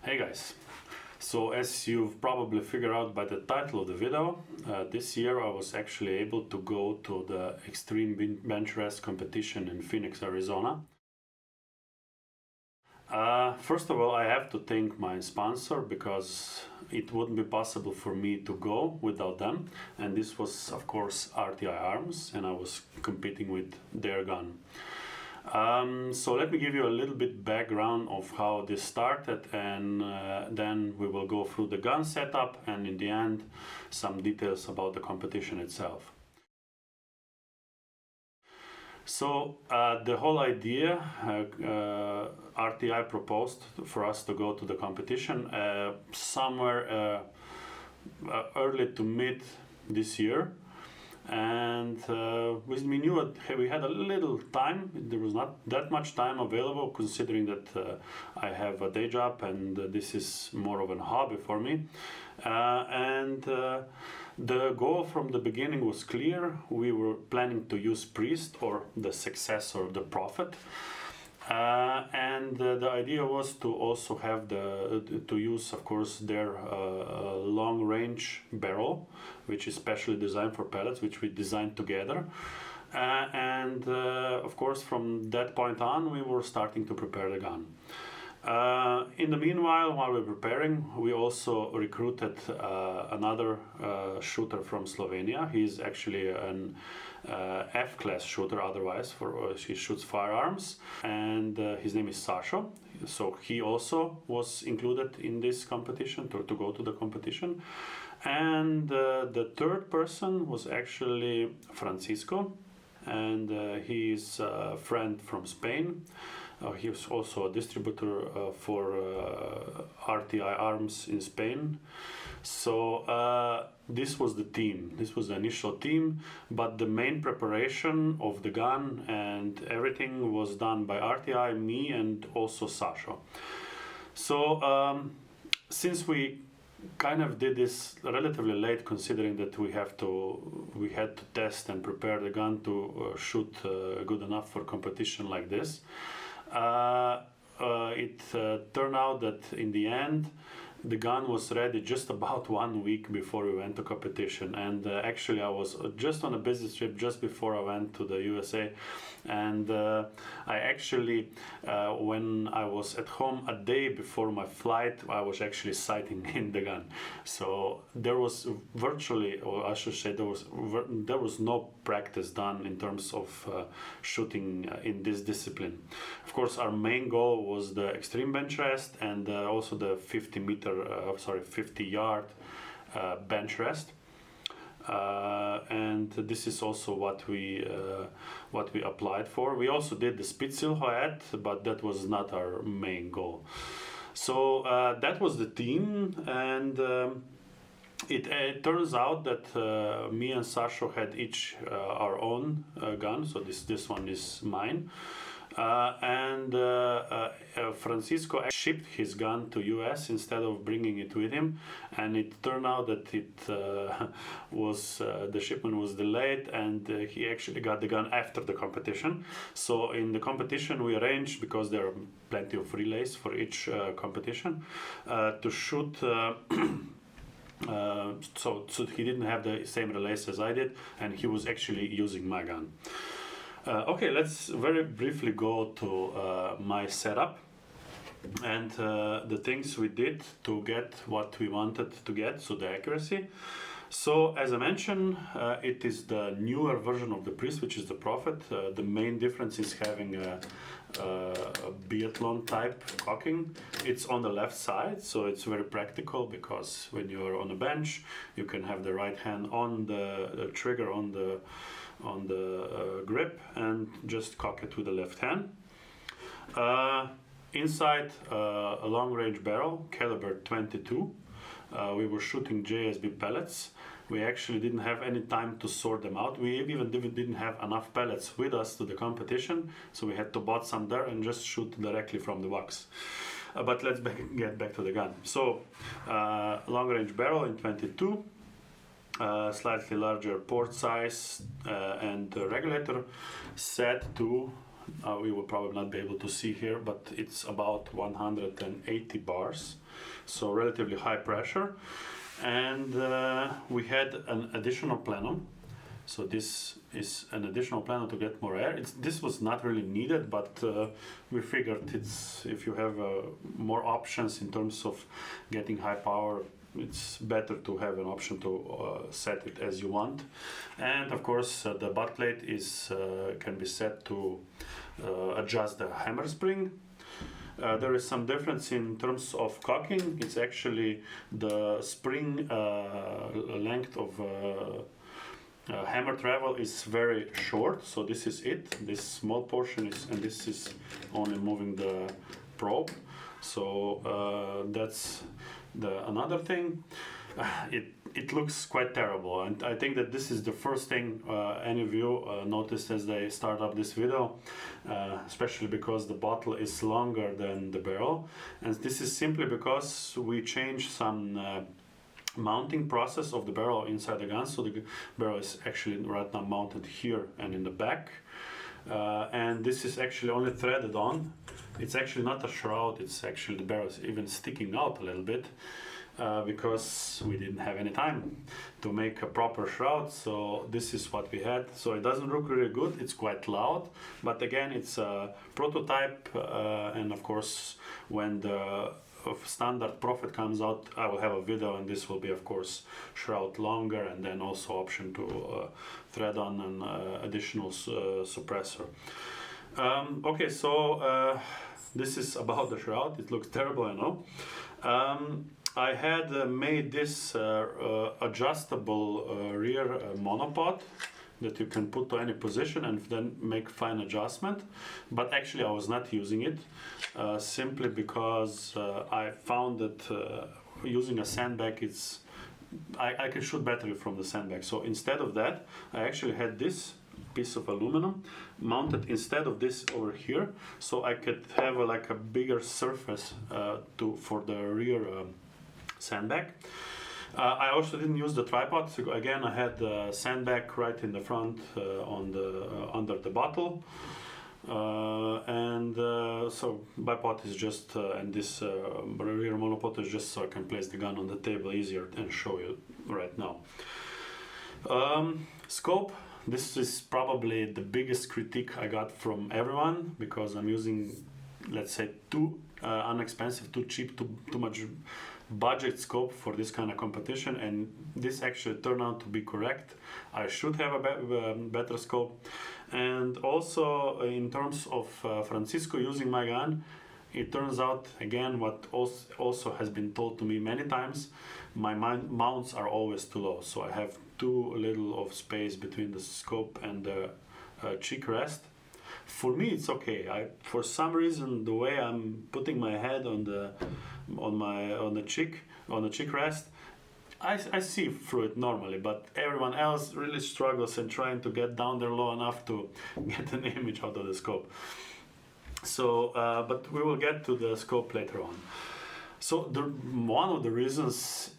Hey guys, so as you've probably figured out by the title of the video, this year I was actually able to go to the Extreme Bench Rest competition in Phoenix, Arizona. First of all, I have to thank my sponsor because it wouldn't be possible for me to go without them, and this was of course RTI Arms, and I was competing with their gun. So let me give you a little bit background of how this started, and then we will go through the gun setup and in the end some details about the competition itself. So the whole idea, RTI proposed for us to go to the competition somewhere early to mid this year. And we knew that we had a little time. There was not that much time available, considering that I have a day job and this is more of a hobby for me. The goal from the beginning was clear. We were planning to use Priest, or the successor of the Prophet. The idea was to also have to use, of course, their long-range barrel, which is specially designed for pellets, which we designed together. Of course, from that point on, we were starting to prepare the gun. In the meanwhile, while we were preparing, we also recruited another shooter from Slovenia. He's actually an F-class shooter, otherwise, he shoots firearms, and his name is Sasho. So he also was included in this competition, to go to the competition. And the third person was actually Francisco, and he is a friend from Spain. He was also a distributor for RTI Arms in Spain. So this was the team. This was the initial team, but the main preparation of the gun and everything was done by RTI, me, and also Sasho. So since we kind of did this relatively late, considering that we had to test and prepare the gun to shoot good enough for competition like this. It turned out that in the end the gun was ready just about 1 week before we went to competition, and actually I was just on a business trip just before I went to the USA, and I actually when I was at home a day before my flight, I was actually sighting in the gun. So there was virtually, or I should say, there was no practice done in terms of shooting in this discipline. Of course, our main goal was the extreme bench rest and also the 50-yard bench rest, and this is also what we applied for. We also did the Spitsilhoet, but that was not our main goal. So that was the team, and it turns out that me and Sasho had each our own gun. So this one is mine. Francisco shipped his gun to US instead of bringing it with him, and it turned out that the shipment was delayed, and he actually got the gun after the competition. So in the competition we arranged, because there are plenty of relays for each competition, to shoot so he didn't have the same relays as I did, and he was actually using my gun. Okay, let's very briefly go to my setup and the things we did to get what we wanted to get, so the accuracy. So as I mentioned, it is the newer version of the Priest, which is the Prophet. The main difference is having a biathlon type cocking. It's on the left side, so it's very practical, because when you're on a bench, you can have the right hand on the trigger on the grip and just cock it with the left hand. Inside a long-range barrel, caliber 22. We were shooting JSB pellets. We actually didn't have any time to sort them out. We even didn't have enough pellets with us to the competition, so we had to buy some there and just shoot directly from the box. But let's get back to the gun. So long-range barrel in 22. Slightly larger port size, and the regulator set to we will probably not be able to see here, but it's about 180 bars, so relatively high pressure. And we had an additional plenum. So this is an additional plenum to get more air. This was not really needed, but we figured if you have more options in terms of getting high power, it's better to have an option to set it as you want. And of course, the butt plate can be set to adjust the hammer spring. There is some difference in terms of cocking. It's actually the spring length of hammer travel is very short, so this is it. This small portion is, and this is only moving the probe. So that's another thing. It looks quite terrible, and I think that this is the first thing any of you noticed as they start up this video, especially because the bottle is longer than the barrel, and this is simply because we changed some mounting process of the barrel inside the gun. So the barrel is actually right now mounted here and in the back, and this is actually only threaded on. It's actually not a shroud, it's actually the barrel is even sticking out a little bit because we didn't have any time to make a proper shroud, so this is what we had. So it doesn't look really good, it's quite loud, but again, it's a prototype, and of course when the standard Prophet comes out, I will have a video, and this will be of course shroud longer, and then also option to thread on an additional suppressor. Okay, so this is about the shroud. It looks terrible, I know. I had made this adjustable rear monopod that you can put to any position and then make fine adjustment, but actually I was not using it simply because I found that using a sandbag, I can shoot better from the sandbag. So instead of that, I actually had this piece of aluminum mounted instead of this over here, so I could have like a bigger surface for the rear sandbag. I also didn't use the tripod, so again I had the sandbag right in the front under the bottle, and so bipod is just and this rear monopod is just so I can place the gun on the table easier and show you right now. Scope. This is probably the biggest critique I got from everyone, because I'm using, let's say, too inexpensive, too cheap, too much budget scope for this kind of competition, and this actually turned out to be correct. I should have a better scope. And also in terms of Francisco using my gun, it turns out, again, what also has been told to me many times, my mounts are always too low, so I have too little of space between the scope and the cheek rest. For me, it's okay. For some reason, the way I'm putting my head on the cheek rest, I see through it normally, but everyone else really struggles in trying to get down there low enough to get an image out of the scope. So, but we will get to the scope later on. So one of the reasons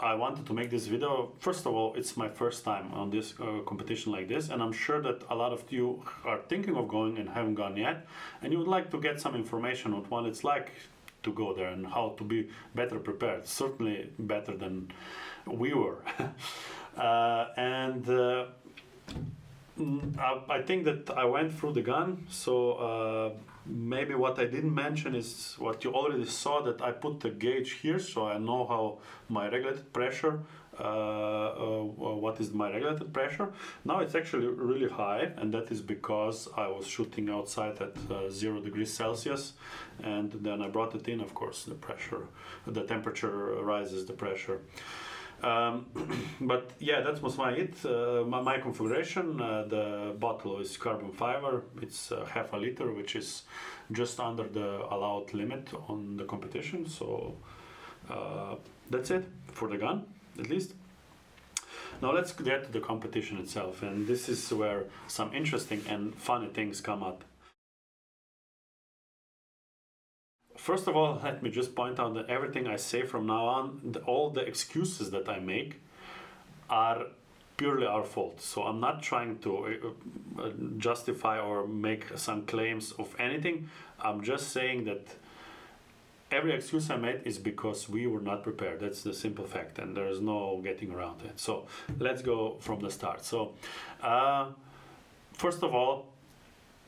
I wanted to make this video, first of all, it's my first time on this competition like this, and I'm sure that a lot of you are thinking of going and haven't gone yet, and you would like to get some information on what it's like to go there and how to be better prepared, certainly better than we were. I think that I went through the gun, so maybe what I didn't mention is what you already saw, that I put the gauge here, so I know how my regulated pressure, what is my regulated pressure. Now it's actually really high, and that is because I was shooting outside at 0 degrees Celsius, and then I brought it in, of course, the temperature rises the pressure. But yeah, that was my configuration. The bottle is carbon fiber. It's half a liter, which is just under the allowed limit on the competition. So that's it for the gun, at least. Now let's get to the competition itself, and this is where some interesting and funny things come up. First of all, let me just point out that everything I say from now on, all the excuses that I make are purely our fault. So I'm not trying to justify or make some claims of anything. I'm just saying that every excuse I made is because we were not prepared. That's the simple fact, and there is no getting around it. So let's go from the start. So first of all,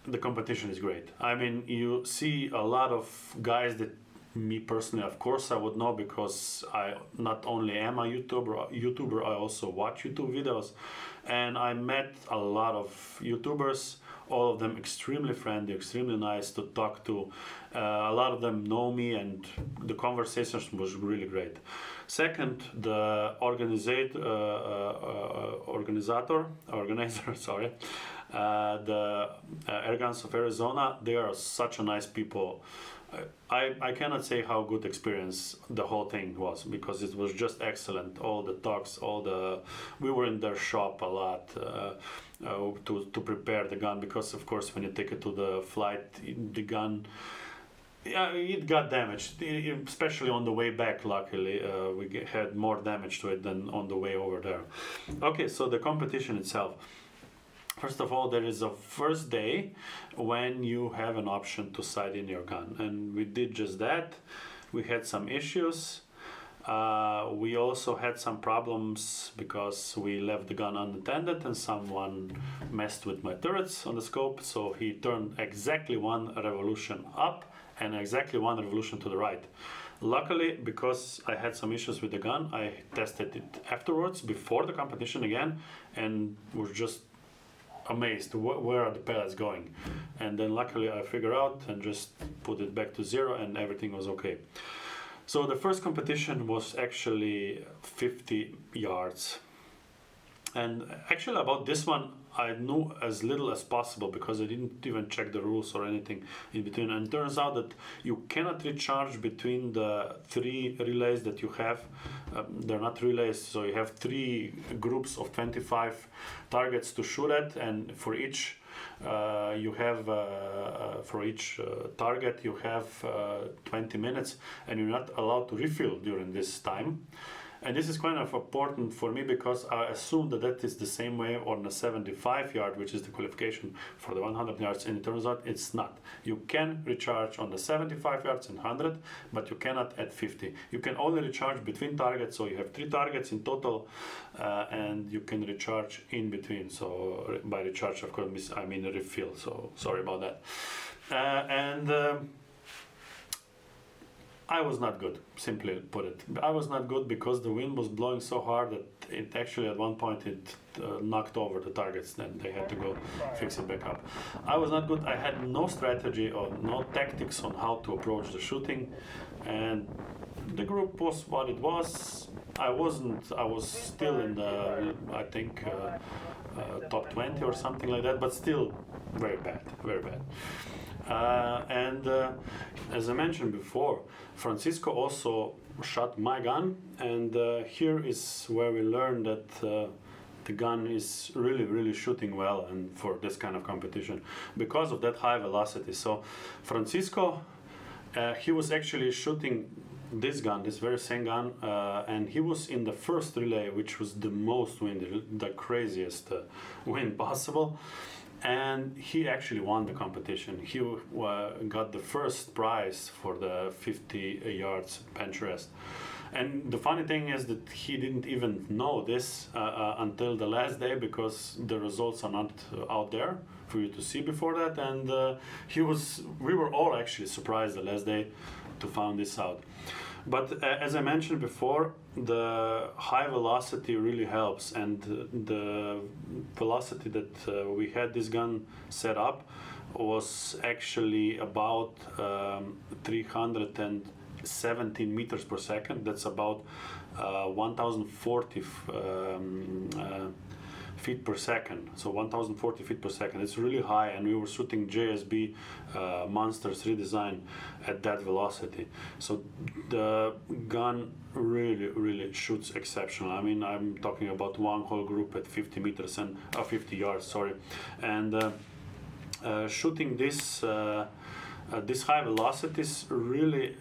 the competition is great. I mean, you see a lot of guys that me personally, of course, I would know, because I not only am a YouTuber, I also watch YouTube videos, and I met a lot of YouTubers, all of them extremely friendly, extremely nice to talk to. A lot of them know me, and the conversations was really great. Second, the organizer, sorry, the Air Guns of Arizona, they are such a nice people. I cannot say how good experience the whole thing was, because it was just excellent. All the talks, we were in their shop a lot to prepare the gun, because of course when you take it to the flight, the gun, yeah, it got damaged, especially on the way back. Luckily, we had more damage to it than on the way over there. Okay, so the competition itself. First of all, there is a first day when you have an option to sight in your gun, and we did just that. We had some issues. We also had some problems because we left the gun unattended and someone messed with my turrets on the scope, so he turned exactly one revolution up and exactly one revolution to the right. Luckily, because I had some issues with the gun, I tested it afterwards, before the competition again, and was just amazed where are the pellets going. And then luckily I figured out and just put it back to zero, and everything was okay. So the first competition was actually 50 yards. And actually about this one, I knew as little as possible, because I didn't even check the rules or anything in between. And it turns out that you cannot recharge between the 3 relays that you have. They're not relays, so you have 3 groups of 25 targets to shoot at, and for each target you have 20 minutes, and you're not allowed to refill during this time. And this is kind of important for me, because I assume that is the same way on the 75 yard, which is the qualification for the 100 yards, and it turns out it's not. You can recharge on the 75 yards and 100, but you cannot at 50. You can only recharge between targets, so you have 3 targets in total, and you can recharge in between. So by recharge, of course, I mean refill, so sorry about that. I was not good, simply put it. I was not good because the wind was blowing so hard that it actually at one point it knocked over the targets, then they had to go fix it back up. I was not good. I had no strategy or no tactics on how to approach the shooting, and the group was what it was. I was still in the, I think, top 20 or something like that, but still very bad, very bad. As I mentioned before, Francisco also shot my gun, and here is where we learned that the gun is really shooting well, and for this kind of competition, because of that high velocity. So Francisco, he was actually shooting this gun, this very same gun, and he was in the first relay, which was the most windy, the craziest wind possible. And he actually won the competition. He got the first prize for the 50 yards bench rest. And the funny thing is that he didn't even know this until the last day, because the results are not out there for you to see before that. And we were all actually surprised the last day to find this out. But as I mentioned before, the high velocity really helps, and the velocity that we had this gun set up was actually about 317 meters per second. That's about 1040 feet per second, so 1040 feet per second. It's really high, and we were shooting JSB Monster Redesign at that velocity. So the gun really shoots exceptional. I mean, I'm talking about one whole group at 50 meters and 50 yards, sorry. And shooting this These high velocities really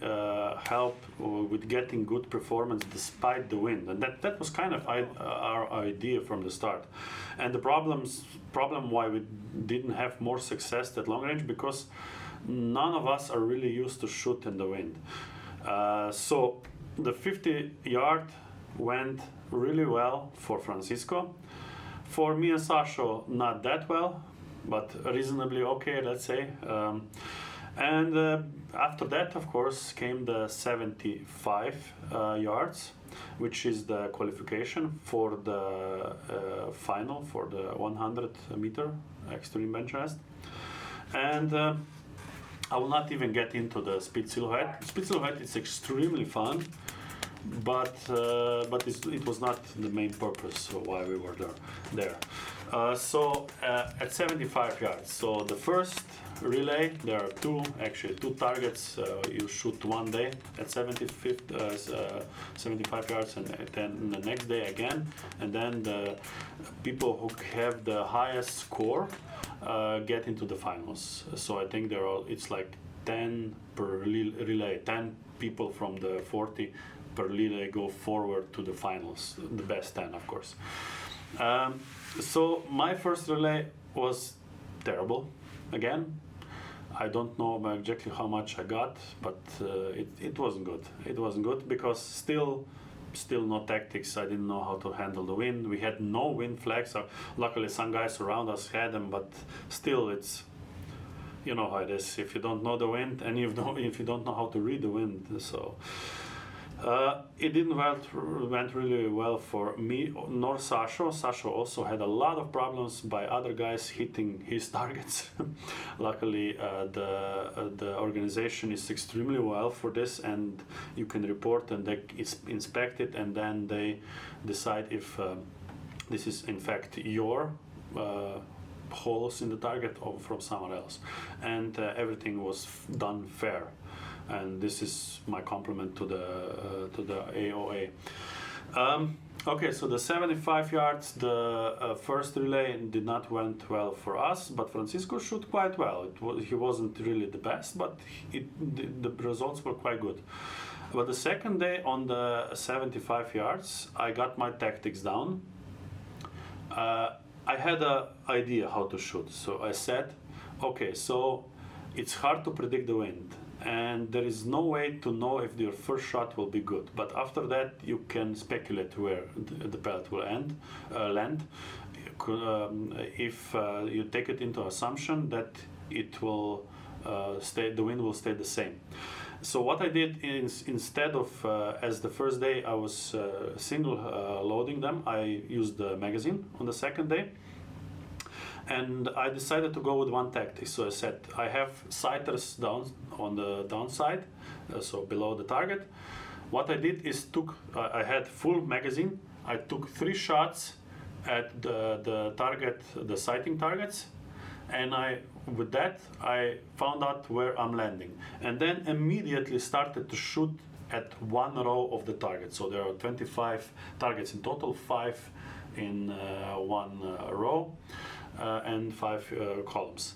help with getting good performance despite the wind, and that was kind of our idea from the start. And the problem why we didn't have more success at long range, because none of us are really used to shoot in the wind. So the 50-yard went really well for Francisco. For me and Sasho, not that well, but reasonably okay, let's say. And after that, of course, came the 75 yards, which is the qualification for the final, for the 100-meter extreme bench rest. And I will not even get into the speed silhouette. Speed silhouette is extremely fun, but it was not the main purpose why we were there. So at 75 yards, so the first relay, there are two targets you shoot one day at 75 yards, and then the next day again, and then the people who have the highest score get into the finals. So I think it's like 10 per relay, 10 people from the 40 per relay go forward to the finals, the best 10, of course. So my first relay was terrible. Again, I don't know exactly how much I got, but it wasn't good. It wasn't good because still no tactics. I didn't know how to handle the wind. We had no wind flags. Luckily, some guys around us had them, but still, it's, you know how it is. If you don't know the wind, and if you don't know how to read the wind, so it didn't went really well for me nor Sasho. Sasho also had a lot of problems by other guys hitting his targets. Luckily, the organization is extremely well for this, and you can report and they inspect it, and then they decide if this is in fact your holes in the target or from someone else, and everything was done fair. And this is my compliment to the AOA. Okay, so the 75 yards, the first relay did not went well for us, but Francisco shot quite well. He wasn't really the best, but the results were quite good. But the second day on the 75 yards, I got my tactics down. I had an idea how to shoot, so I said, okay, so it's hard to predict the wind, and there is no way to know if your first shot will be good. But after that, you can speculate where the pellet will land. If you take it into assumption that it will the wind will stay the same. So what I did is, instead of as the first day I was single loading them, I used the magazine on the second day. And I decided to go with one tactic. So I said I have sighters down on the downside, so below the target. What I did is I had full magazine. I took 3 shots at the target, the sighting targets, and with that I found out where I'm landing, and then immediately started to shoot at one row of the target. So there are 25 targets in total, 5 in one row. And 5 columns,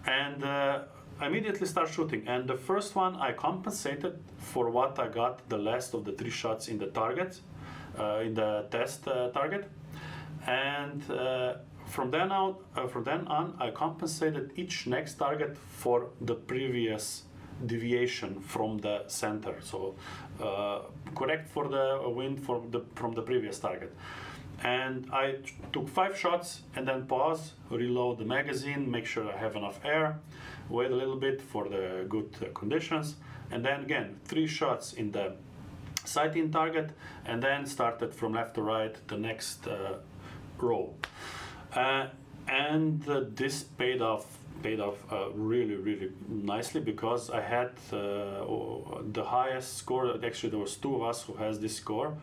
and I immediately start shooting. And the first one I compensated for what I got the last of the 3 shots in the target, in the test target, and from then on I compensated each next target for the previous deviation from the center. So correct for the wind from the previous target. And I took 5 shots and then pause, reload the magazine, make sure I have enough air, wait a little bit for the good conditions, and then again 3 shots in the sighting target, and then started from left to right the next row. And this paid off really nicely, because I had the highest score. Actually, there was 2 of us who had this score.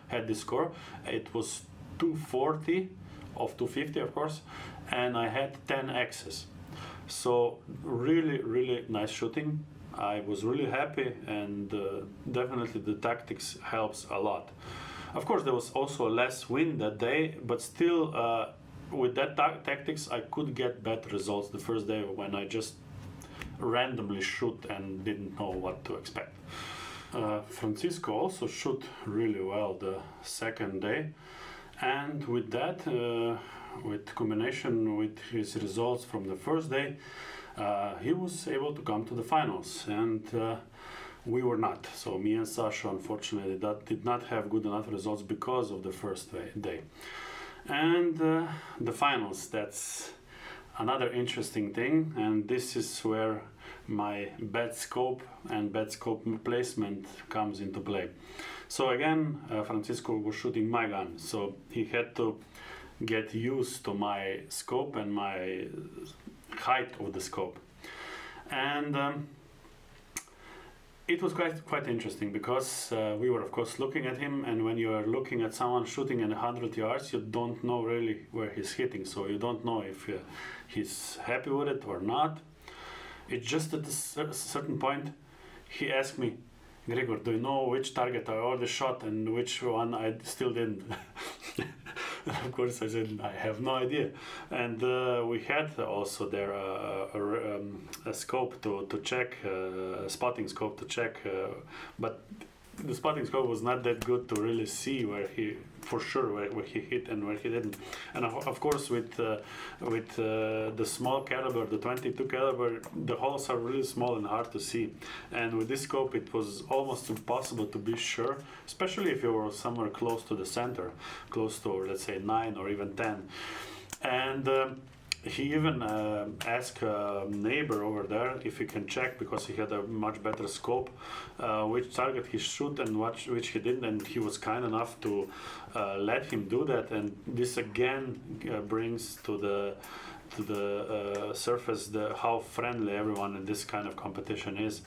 It was 240 of 250, of course, and I had 10 X's. So really nice shooting. I was really happy, and definitely the tactics helps a lot. Of course, there was also less wind that day, but still with that tactics I could get better results the first day when I just randomly shoot and didn't know what to expect. Francisco also shoot really well the second day, and with that, with combination with his results from the first day, he was able to come to the finals, and we were not. So me and Sasha, unfortunately, did not have good enough results because of the first day. And the finals, that's another interesting thing, and this is where my bad scope and bad scope placement comes into play. So again, Francisco was shooting my gun, so he had to get used to my scope and my height of the scope. And it was quite interesting because we were of course looking at him, and when you are looking at someone shooting at 100 yards, you don't know really where he's hitting, so you don't know if he's happy with it or not. It's just at a certain point he asked me, Gregor, do you know which target I already shot and which one I still didn't? Of course I said, I have no idea. And we had also there a scope to check, a spotting scope to check, but the spotting scope was not that good to really see where he, for sure, where he hit and where he didn't. And of course with the small caliber, the 22 caliber, the holes are really small and hard to see. And with this scope it was almost impossible to be sure, especially if you were somewhere close to the center, close to, let's say, 9 or even 10. And he even asked a neighbor over there if he can check, because he had a much better scope, which target he shoot and which he didn't, and he was kind enough to let him do that. And this again brings to the surface how friendly everyone in this kind of competition is.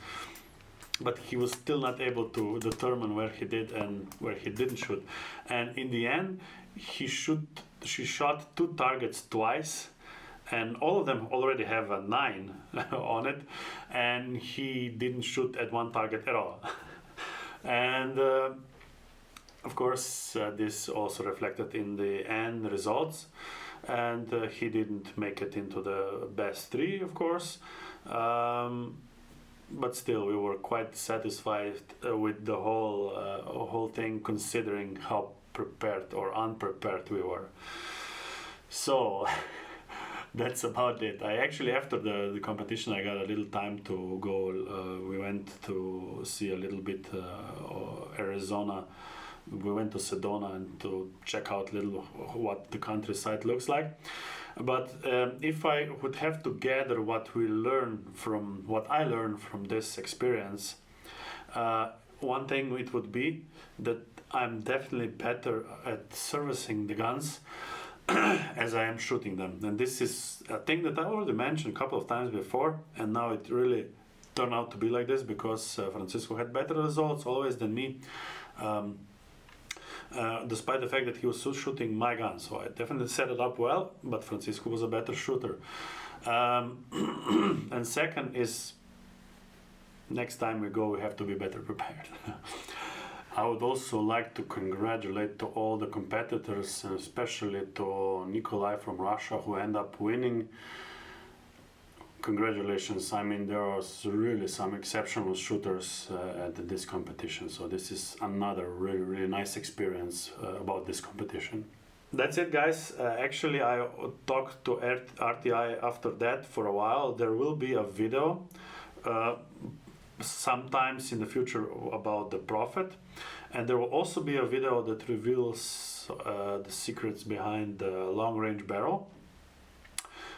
But he was still not able to determine where he did and where he didn't shoot. And in the end, she shot 2 targets twice, and all of them already have a 9 on it, and he didn't shoot at one target at all. And of course this also reflected in the end results, and he didn't make it into the best 3, of course, but still we were quite satisfied with the whole thing, considering how prepared or unprepared we were. So that's about it. I actually, after the competition, I got a little time to go. We went to see a little bit Arizona. We went to Sedona and to check out a little what the countryside looks like. But if I would have to gather what I learned from this experience, one thing it would be that I'm definitely better at servicing the guns as I am shooting them. And this is a thing that I already mentioned a couple of times before, and now it really turned out to be like this because Francisco had better results always than me, despite the fact that he was shooting my gun. So I definitely set it up well, but Francisco was a better shooter. And second is, next time we go, we have to be better prepared. I would also like to congratulate to all the competitors, and especially to Nikolai from Russia, who ended up winning. Congratulations. I mean, there was really some exceptional shooters at this competition, so this is another really nice experience about this competition. That's it, guys. Actually, I talked to RTI after that for a while. There will be a video sometimes in the future about the Prophet, and there will also be a video that reveals the secrets behind the long-range barrel.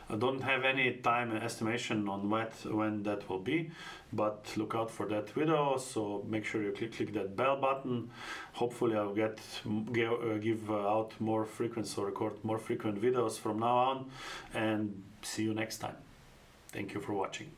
I don't have any time estimation on when that will be, but look out for that video, so make sure you click that bell button. Hopefully I'll give out more frequent, so record more frequent videos from now on, and see you next time. Thank you for watching.